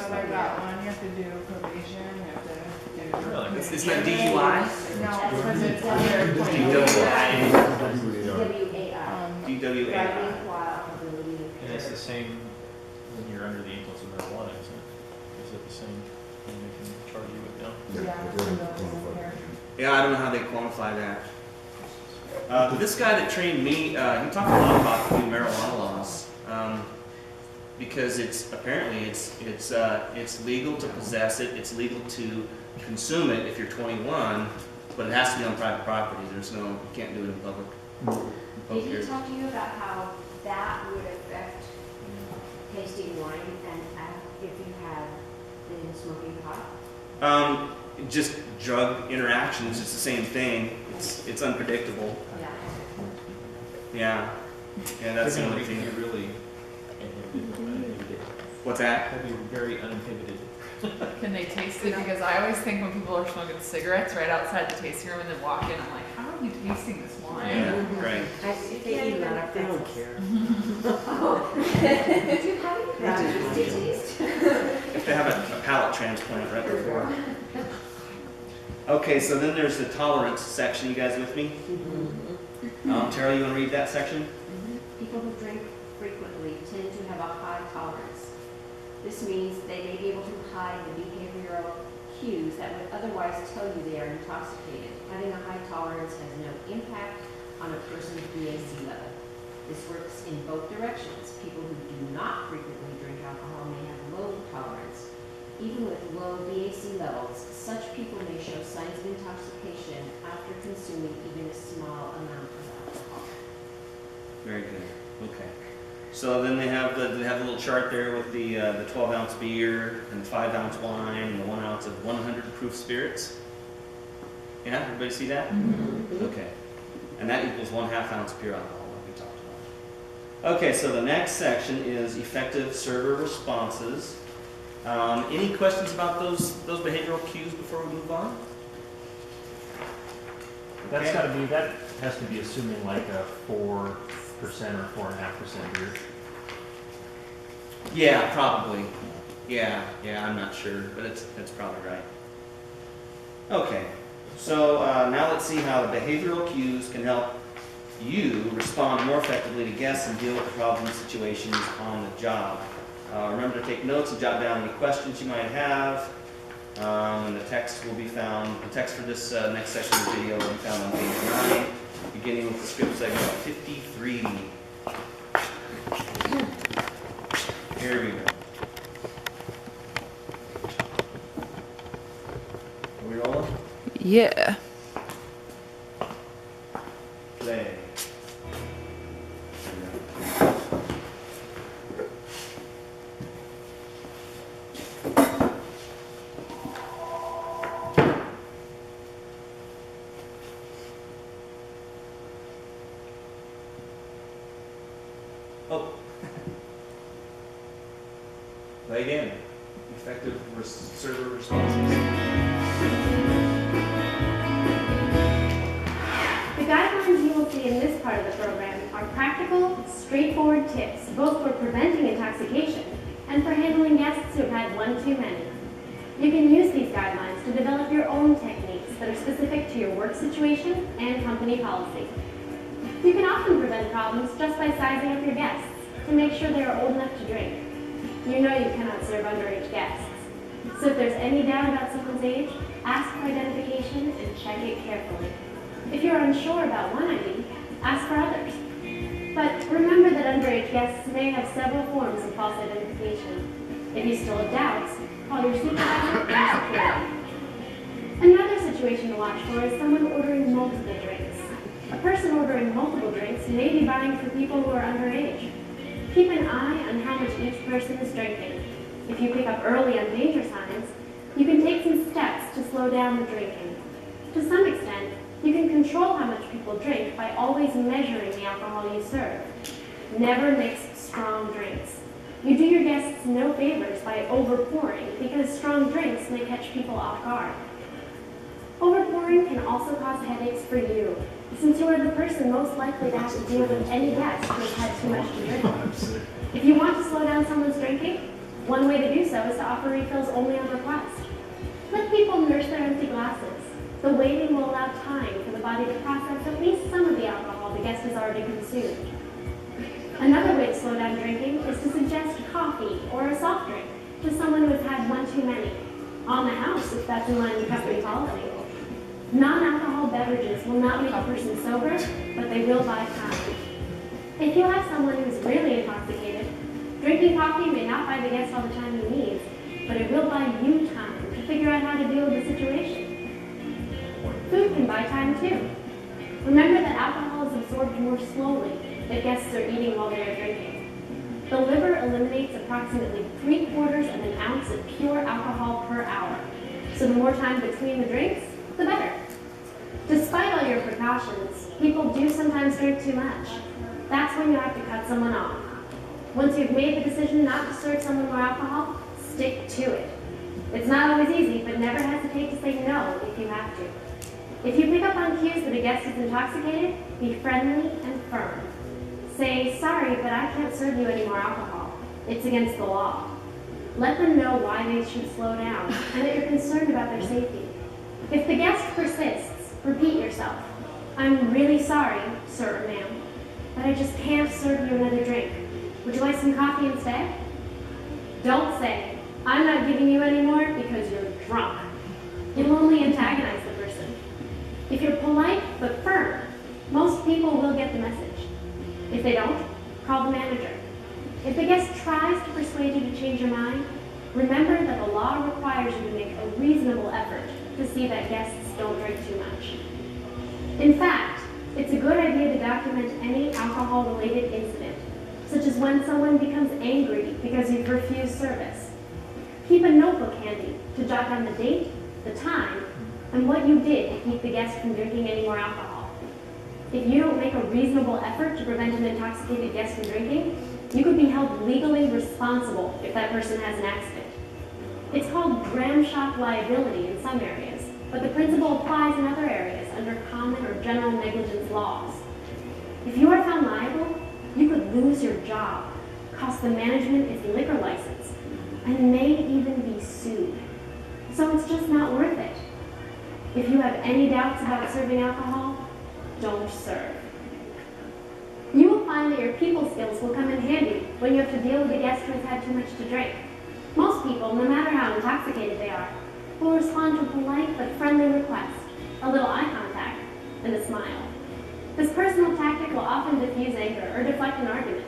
So I got one, you have to do probation, you have to do. Really? It's not DUI? No, because it's under Just 21. DWI. Driving DWA. while ability And it's the impaired. same when you're under the influence of marijuana, isn't it? Is it the same thing they can charge you with now? Yeah, it's under here. Yeah, I don't know how they quantify that. This guy that trained me, he talked a lot about the new marijuana laws, because it's apparently it's legal to possess it, it's legal to consume it if you're 21, but it has to be on private property. There's no, you can't do it in public. Did he talk to you about how that would affect tasting wine and if you have been smoking pot? Just drug interactions, it's the same thing. It's unpredictable. Yeah. Yeah, that's the They're only gonna make thing. you really uninhibited. What's that? They'll be very uninhibited. Can they taste it? Because I always think when people are smoking cigarettes right outside the tasting room and then walk in, I'm like, how are you tasting this wine? Yeah, right. If they eat a lot of They don't pretzels. care. Did you have any pretzels to taste? If they have a palate transplant right before. Okay, so then there's the tolerance section. You guys with me? Tara, you want to read that section? People who drink frequently tend to have a high tolerance. This means they may be able to hide the behavioral cues that would otherwise tell you they are intoxicated. Having a high tolerance has no impact on a person's BAC level. This works in both directions. People who do not frequently drink alcohol may have low tolerance. Even with low BAC levels, such people may show signs of intoxication after consuming even a small amount of alcohol. Very good. Okay. So then they have the little chart there with the 12-ounce beer and the 5-ounce wine and the 1 ounce of 100 proof spirits. Yeah, everybody see that? Okay. And that equals 1/2 ounce pure alcohol, like we talked about. Okay, so the next section is effective server responses. Any questions about those behavioral cues before we move on? That's Okay. gotta be, that has to be assuming like a 4% or 4.5% beer. Yeah, probably. Yeah, I'm not sure, but that's probably right. Okay, so now let's see how the behavioral cues can help you respond more effectively to guests and deal with the problem situations on the job. Remember to take notes and jot down any questions you might have. And the text will be found, the text for this next section of the video will be found on page 9, beginning with the script segment 53. Here we go. Are we rolling? Yeah. Play. Oh. Play again. Effective server responses. The guidelines you will see in this part of the program are practical, straightforward tips, both for preventing intoxication and for handling guests who have had one too many. You can use these guidelines to develop your own techniques that are specific to your work situation and company policy. You can often prevent problems just by sizing up your guests to make sure they are old enough to drink. You know you cannot serve underage guests. So if there's any doubt about someone's age, ask for identification and check it carefully. If you're unsure about one ID, ask for others. But remember that underage guests may have several forms of false identification. If you still have doubts, call your supervisor or security. Another situation to watch for is someone ordering multiple drinks. A person ordering multiple drinks may be buying for people who are underage. Keep an eye on how much each person is drinking. If you pick up early on danger signs, you can take some steps to slow down the drinking. To some extent, you can control how much people drink by always measuring the alcohol you serve. Never mix strong drinks. You do your guests no favors by overpouring because strong drinks may catch people off guard. Overpouring can also cause headaches for you, since you are the person most likely to have to deal with any guest who has had too much to drink. If you want to slow down someone's drinking, One way to do so is to offer refills only on request. Let people nurse their empty glasses. The waiting will allow time for the body to process at least some of the alcohol the guest has already consumed. Another way to slow down drinking is to suggest coffee or a soft drink to someone who has had one too many. On the house, if that's in line with company policy. Non-alcohol beverages will not make a person sober, but they will buy time. If you have someone who is really intoxicated, drinking coffee may not buy the guest all the time he needs, but it will buy you time to figure out how to deal with the situation. Food can buy time too. Remember that alcohol is absorbed more slowly if guests are eating while they are drinking. The liver eliminates approximately 3/4 of an ounce of pure alcohol per hour. So the more time between the drinks, the better. Despite all your precautions, people do sometimes drink too much. That's when you have to cut someone off. Once you've made the decision not to serve someone more alcohol, stick to it. It's not always easy, but never hesitate to say no if you have to. If you pick up on cues that a guest is intoxicated, be friendly and firm. Say, sorry, but I can't serve you any more alcohol. It's against the law. Let them know why they should slow down and that you're concerned about their safety. If the guest persists, repeat yourself. I'm really sorry, sir or ma'am, but I just can't serve you another drink. Would you like some coffee instead? Don't say, I'm not giving you any more because you're drunk. You'll only antagonize the person. If you're polite but firm, most people will get the message. If they don't, call the manager. If the guest tries to persuade you to change your mind, remember that the law requires you to make a reasonable effort to see that guests don't drink too much. In fact, it's a good idea to document any alcohol-related incident, such as when someone becomes angry because you've refused service. Keep a notebook handy to jot down the date, the time, and what you did to keep the guest from drinking any more alcohol. If you don't make a reasonable effort to prevent an intoxicated guest from drinking, you could be held legally responsible if that person has an accident. It's called dram shop liability in some areas, but the principle applies in other areas under common or general negligence laws. If you are found liable, you could lose your job, cost the management its liquor license, and may even be sued. So it's just not worth it. If you have any doubts about serving alcohol, don't serve. You will find that your people skills will come in handy when you have to deal with a guest who has had too much to drink. Most people, no matter how intoxicated they are, will respond to a polite but friendly request, a little eye contact, and a smile. This personal tactic will often diffuse anger or deflect an argument.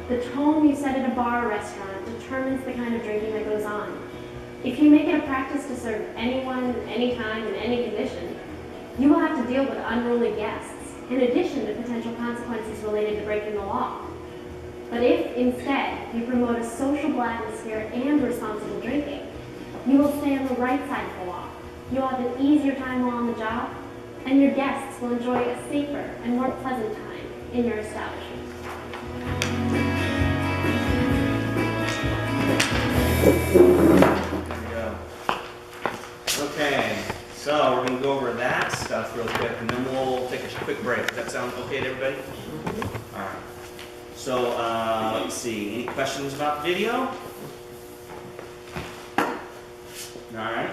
The tone you set at a bar or restaurant determines the kind of drinking that goes on. If you make it a practice to serve anyone, anytime, in any condition, you will have to deal with unruly guests, in addition to potential consequences related to breaking the law. But if, instead, you promote a sociable atmosphere and responsible drinking, you will stay on the right side of the law. You'll have an easier time while on the job, and your guests will enjoy a safer and more pleasant time in your establishment. There we go. Okay, so we're going to go over that stuff real quick, and then we'll take a quick break. Does that sound okay to everybody? All right. So, let's see. Any questions about the video? All right.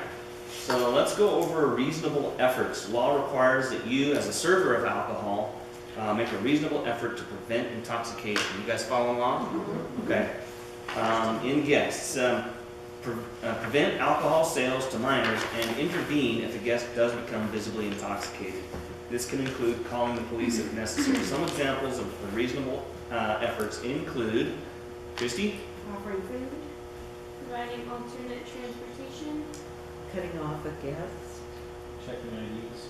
So let's go over reasonable efforts. Law requires that you, as a server of alcohol, make a reasonable effort to prevent intoxication. You guys follow along? Okay. In guests, prevent alcohol sales to minors and intervene if the guest does become visibly intoxicated. This can include calling the police if necessary. Some examples of reasonable efforts include, Christy? Offering food, Providing alternate transportation. Cutting off a guest. Checking IDs.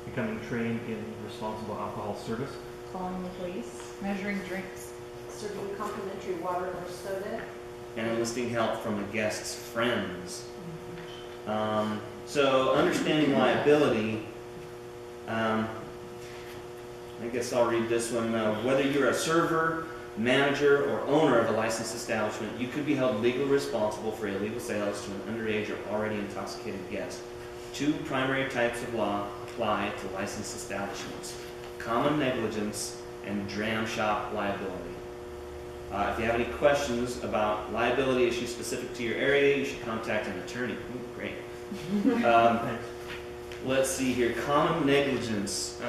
Becoming trained in responsible alcohol service. calling the police, Measuring drinks. serving complimentary water or soda. And enlisting help from the guest's friends. So understanding liability, I guess I'll read this one. Whether you're a server, manager, or owner of a licensed establishment, you could be held legally responsible for illegal sales to an underage or already intoxicated guest. Two primary types of law apply to licensed establishments: common negligence and dram shop liability. If you have any questions about liability issues specific to your area, you should contact an attorney. Ooh, great. Let's see here, common negligence.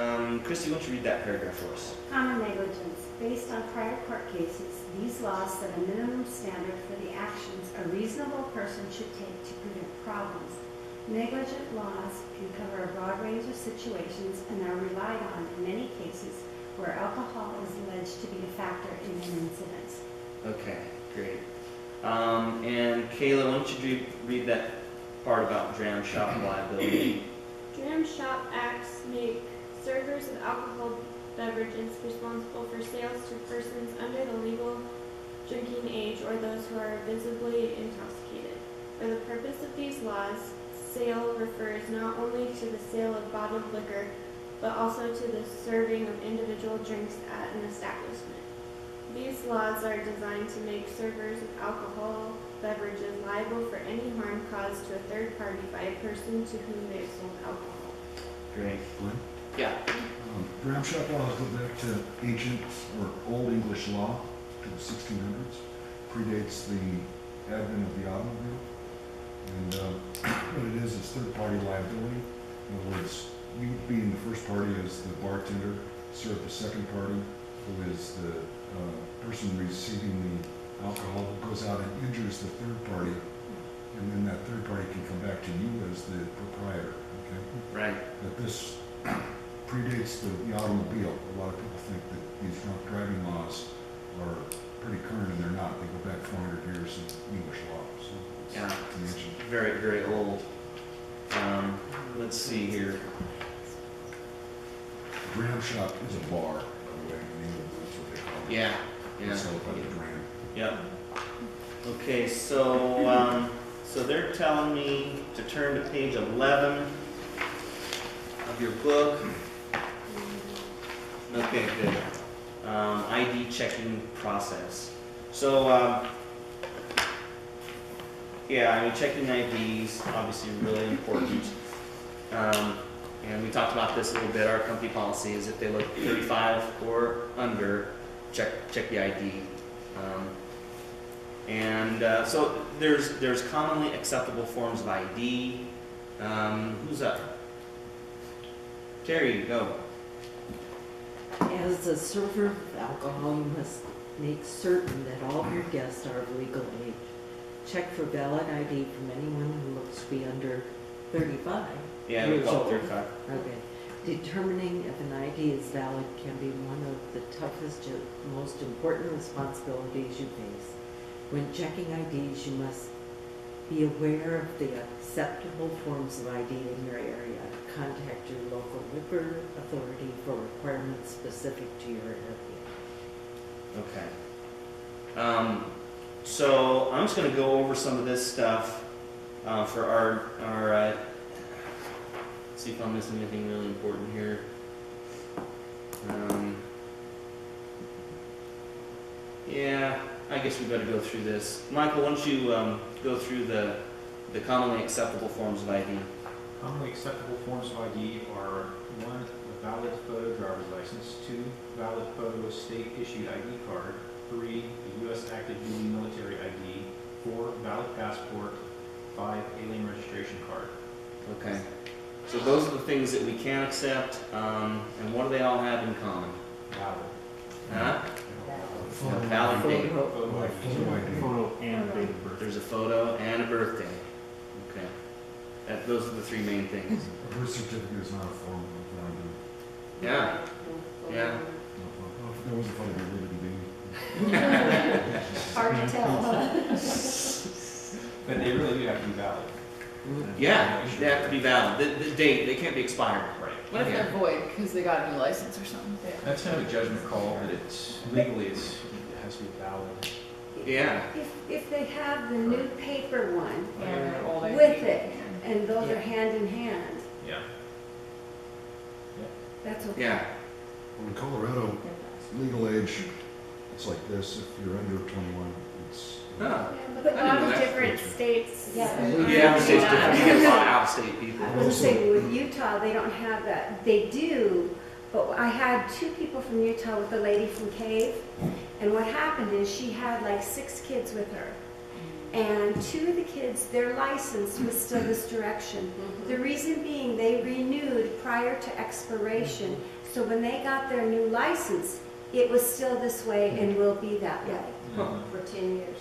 Christy, why don't you read that paragraph for us? Common negligence. Based on prior court cases, these laws set a minimum standard for the actions a reasonable person should take to prevent problems. Negligent laws can cover a broad range of situations and are relied on in many cases where alcohol is alleged to be a factor in an incident. Okay, great. And Kayla, why don't you read that part about dram shop liability? Dram shop acts make servers of alcohol beverages responsible for sales to persons under the legal drinking age or those who are visibly intoxicated. For the purpose of these laws, sale refers not only to the sale of bottled liquor, but also to the serving of individual drinks at an establishment. These laws are designed to make servers of alcohol beverages liable for any harm caused to a third party by a person to whom they have sold alcohol. Great. Glenn? Yeah. Dram shop laws go back to ancient or Old English law to the 1600s. Predates the advent of the automobile. And what it is third-party liability. In other words, you being the first party as the bartender, serve the second party, who is the person receiving the alcohol, who goes out and injures the third party, and then that third party can come back to you as the proprietor. Okay. Right. That this predates the automobile. A lot of people think that these drunk driving laws are pretty current, and they're not. They go back 400 years in English law. So it's Yeah. ancient. Very, very old. Let's see here. Dram shop is a bar, by the way, in England. That's what they call it. Yeah. They Yeah. sell it by the dram. Yep. Okay, so so they're telling me to turn to page 11 of your book. Okay, good. ID checking process. So, yeah, I mean, checking IDs, obviously really important. And we talked about this a little bit. Our company policy is if they look 35 or under, check the ID. So there's commonly acceptable forms of ID. Who's up? Terry, go. As a server of alcohol, you must make certain that all of your guests are of legal age. Check for valid ID from anyone who looks to be under 35. Yeah, we years call old. it 35. Okay. Determining if an ID is valid can be one of the toughest yet most important responsibilities you face. When checking IDs, you must be aware of the acceptable forms of ID in your area. Contact your local liquor authority for requirements specific to your area. Okay. So I'm just going to go over some of this stuff for our see if I'm missing anything really important here. Yeah, I guess we better go through this. Michael, why don't you go through the commonly acceptable forms of ID? Commonly acceptable forms of ID are 1, a valid photo driver's license, 2, valid photo state-issued ID card, 3, a U.S. active duty military ID, 4, valid passport, 5, alien registration card. Okay. So those are the things that we can accept, and what do they all have in common? Valid. Huh? Photo Valid date. Photo. Photo ID. Photo ID. Photo and date of birth. There's a photo and a birthday. Okay. Those are the three main things. A birth certificate is not a form of valid. Yeah. Yeah. That was a photo of Liberty Day. Hard to tell, huh? But they really do have to be valid. Yeah, they have to be valid. The date, they can't be expired. Right. What if Yeah. they're void because they got a new license or something? That's kind of a judgment call, but it's legally it has to be valid. Yeah. If they have the new paper one And their old ID. with it, and those are hand in hand, Yeah. that's okay. Yeah. In Colorado, legal age, it's like this. If you're under 21, it's. Oh. But I didn't know that. different states. Yeah. Yeah, the state's different. You get a lot of out-of-state people. I was gonna say, with Utah, they don't have that. They do, but I had two people from Utah with a lady from Cave, And what happened is she had like 6 kids with her. And 2 of the kids, their license was still this direction. The reason being they renewed prior to expiration. So when they got their new license, it was still this way and will be that way. For 10 years.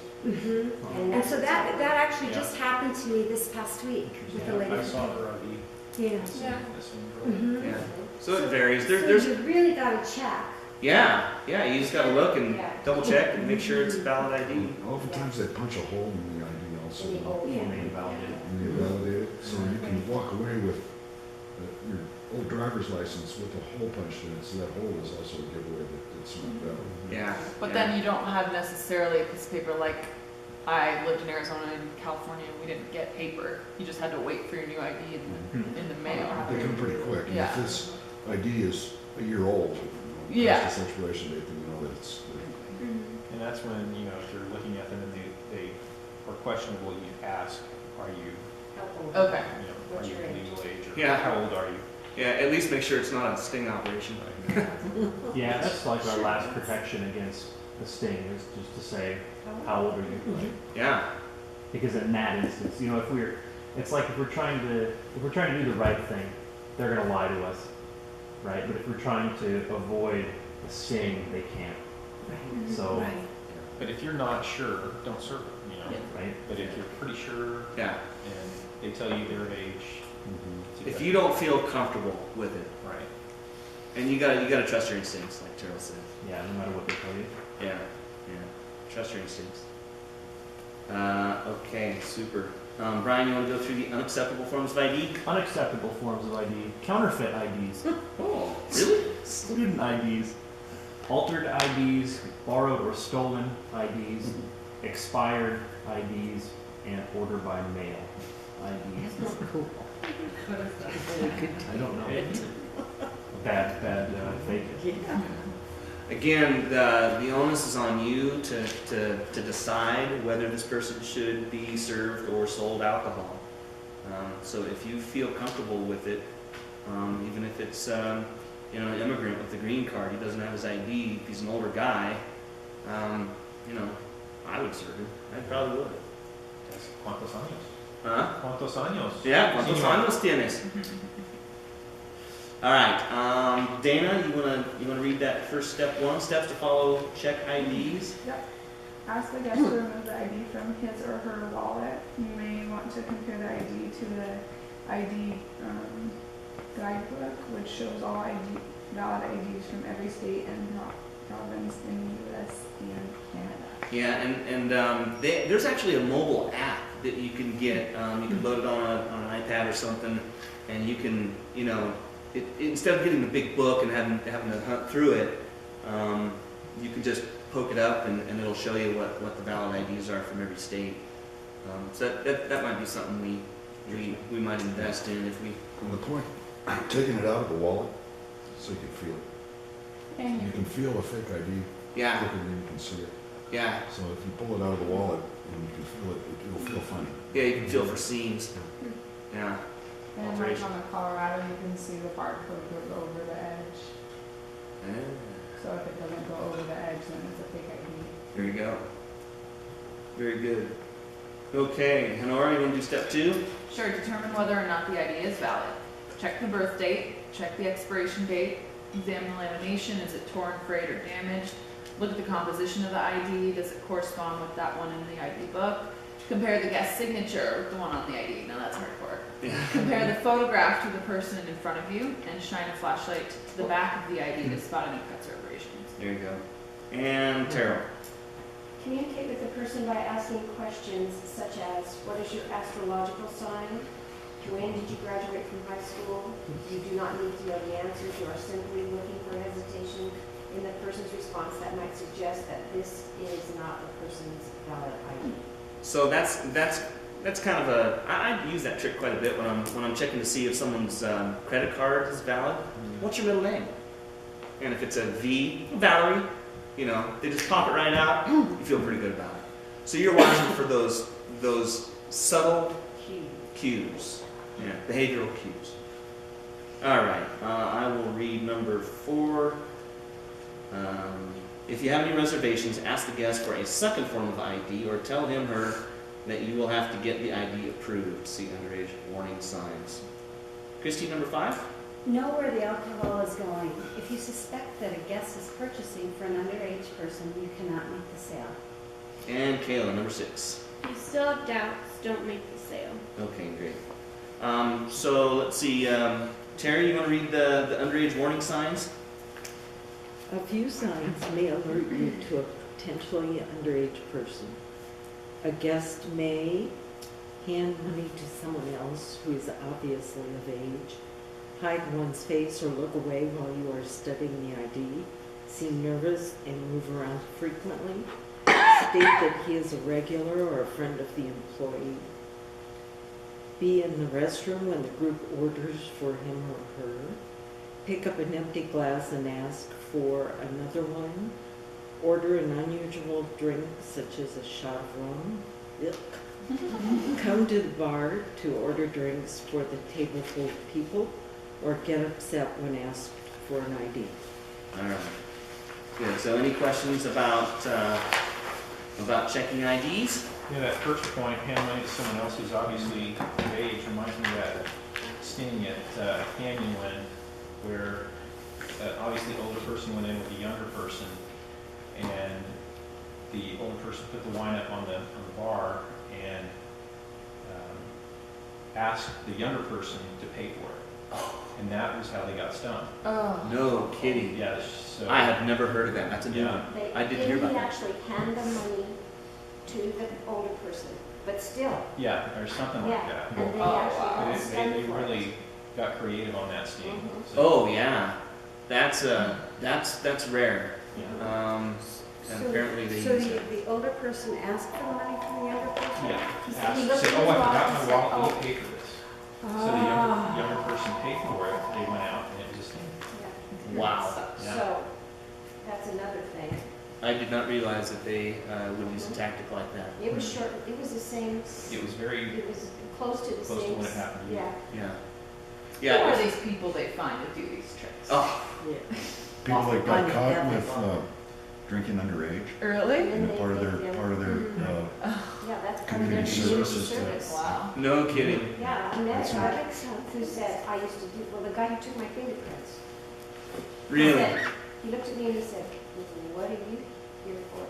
And so that actually just happened to me this past week with the lady. I saw her ID. Yeah. Yeah. This one, Yeah. So it varies. So There's you really gotta check. yeah, you just gotta look and Yeah. double check and make sure it's a valid ID. Oftentimes they punch a hole in the ID also, In the old Yeah. And they validate it. and they validate it, so you can walk away with your old driver's license with a hole punched in it, so that hole is also a giveaway that it's not valid. Yeah. But yeah. then you don't have necessarily a piece of paper like I lived in Arizona and California and we didn't get paper. You just had to wait for your new ID in the mail. They come pretty quick, and Yeah. if this ID is a year old, Yeah. past its expiration date, then you know that it's good. And that's when, if you're looking at them and they are questionable, you ask, are you, Okay. are What's you your age? legal age, or Yeah. how old are you? Yeah, at least make sure it's not a sting operation. Yeah, that's like our last protection against the sting, is just to say, how old are you? Right? Yeah. Because in that instance, it's like if we're trying to do the right thing, they're gonna lie to us, right? But if we're trying to avoid the sting, they can't. So, Right. But if you're not sure, don't serve them, right? But if you're pretty sure Yeah. and they tell you their age, If you don't feel comfortable with it, right. and you gotta trust your instincts, like Terrell said. Yeah, no matter what they tell you. Yeah. Trust your instincts. Okay, super. Brian, you want to go through the unacceptable forms of ID? Unacceptable forms of ID, counterfeit IDs, Oh, really? student IDs, altered IDs, borrowed or stolen IDs, expired IDs, and order by mail IDs. Cool. I don't know. Bad fake. Again, the onus is on you to decide whether this person should be served or sold alcohol. So if you feel comfortable with it, even if it's an immigrant with a green card, he doesn't have his ID, if he's an older guy, I would serve him. I probably would. ¿Cuántos años? Huh? ¿Cuántos años? Yeah, ¿cuántos Señor. años tienes? All right, Dana, you wanna read that first step 1, steps to follow, check IDs? Yep. Ask the guest to remove the ID from his or her wallet. You may want to compare the ID to the ID guidebook, which shows all valid IDs from every state and province in the U.S. and Canada. Yeah, and there's actually a mobile app that you can get. You can load it on an iPad or something, and you can, instead of getting the big book and having to hunt through it, you can just poke it up and it'll show you what the valid IDs are from every state. So that might be something we might invest in if we. And the point, taking it out of the wallet, so you can feel it. And You can feel a fake ID Yeah, quicker than you can see it. yeah, So if you pull it out of the wallet and you can feel it, it'll feel funny. yeah. You can feel for seams. Yeah, And like on the Colorado, you can see the barcode goes over the edge. So if it doesn't go over the edge, then it's a fake ID. there you go. Very good. Okay, Honora, you want to do step 2? Sure, determine whether or not the ID is valid. Check the birth date, check the expiration date, examine the lamination, is it torn, frayed, or damaged? Look at the composition of the ID, does it correspond with that one in the ID book? Compare the guest signature with the one on the ID, now that's hardcore. Compare the photograph to the person in front of you and shine a flashlight to the back of the ID to spot any cuts or abrasions. There you go. And Terrell. Communicate with the person by asking questions such as, what is your astrological sign? When did you graduate from high school? You do not need to know the answers. You are simply looking for hesitation in the person's response that might suggest that this is not the person's valid ID. So that's kind of I use that trick quite a bit when I'm checking to see if someone's credit card is valid. What's your middle name? And if it's a V, Valerie, they just pop it right out. You feel pretty good about it. So you're watching for those subtle cues, behavioral cues. All right, I will read number 4. If you have any reservations, ask the guest for a second form of ID or tell him or her that you will have to get the ID approved. See underage warning signs. Christie, number 5? Know where the alcohol is going. If you suspect that a guest is purchasing for an underage person, you cannot make the sale. And Kayla, number 6. If you still have doubts, don't make the sale. Okay, great. So let's see. Terry, you want to read the underage warning signs? A few signs may alert you to a potentially underage person. A guest may hand money to someone else who is obviously of age, hide one's face or look away while you are studying the ID, seem nervous and move around frequently, state that he is a regular or a friend of the employee, be in the restroom when the group orders for him or her, pick up an empty glass and ask for another one, order an unusual drink such as a shot of rum, come to the bar to order drinks for the table full of people, or get upset when asked for an ID. All right. Good. So any questions about checking IDs? Yeah, that first point, hand money to someone else who's obviously of age, reminds me of that sting at Canyonland, where obviously the older person went in with a younger person, and the older person put the wine up on the bar and asked the younger person to pay for it. And that was how they got stung. Oh. No kidding. Yeah, so. I have never heard of that. That's a new Yeah. one. I didn't hear about They that. actually hand the money to the older person, but still, Yeah, or something like yeah, that. and they Oh, actually wow. got They stung they for it. really got creative on that sting. Mhm. So, Oh yeah, that's rare. yeah. And apparently they So use it. the older person asked for the money from the younger person? Yeah. He said Asked, he looked said, at oh, I his forgot wallet my and wallet, said, will oh. you pay for this? So the younger person paid for it, they went out and it just, Yeah. Wow. Yeah. So, that's another thing. I did not realize that they would use a tactic like that. It was short, it was the same, it was very it was close to the close to same. when it happened to you. Yeah. Yeah. Who are Yeah. these people they find to do these tricks? Oh, Yeah. People that got Awful caught funny, with yeah. drinking underage, Really? and part of their, Yeah, that's part of their Community community services, service. Wow. no kidding. Yeah, I met That's a right. guy who said, I used to do, well, the guy who took my fingerprints. He Really? said- He looked at me and he said, what are you here for?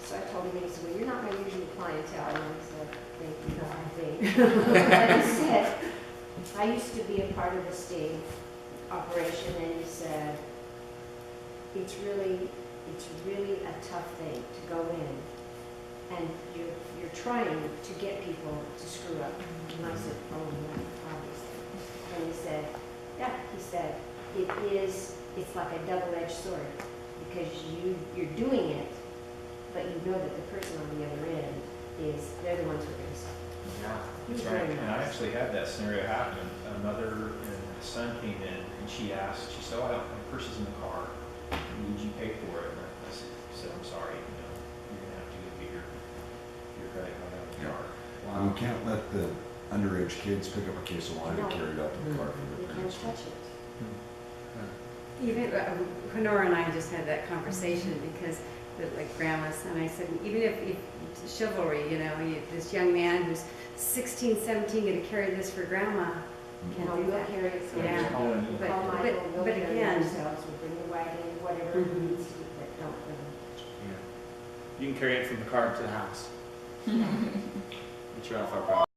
So I told him, and he said, well, you're not my usual clientele. And I said, thank you, I think. But he said, I used to be a part of the sting operation, and he said, it's really a tough thing to go in, and you're trying to get people to screw up. And I said, oh, no, obviously. And he said, yeah, he said, it's like a double-edged sword, because you're doing it, but you know that the person on the other end they're the ones who are going to suffer. Yeah, He was that's right. very And I nice. actually had that scenario happen. A mother and son came in and she asked, she said, oh, my purse is in the car. Would you pay for it? And I said, I'm sorry, you're going to have to get your credit card out of the car. we can't let the underage kids pick up a case of wine and No. carry it out to the car for You their can't parents. touch it. Even, Honora and I just had that conversation because, like grandma's, and I said, even if chivalry, this young man who's 16, 17 going to carry this for grandma, can't No, do we'll that. carry it. for Yeah. you. But- Call but- Michael, we'll but carry it again- ourselves, we'll bring the wagon, whatever Mhm. needs to be, but don't bring it. Yeah. You can carry it from the car to the house. But you're off our property.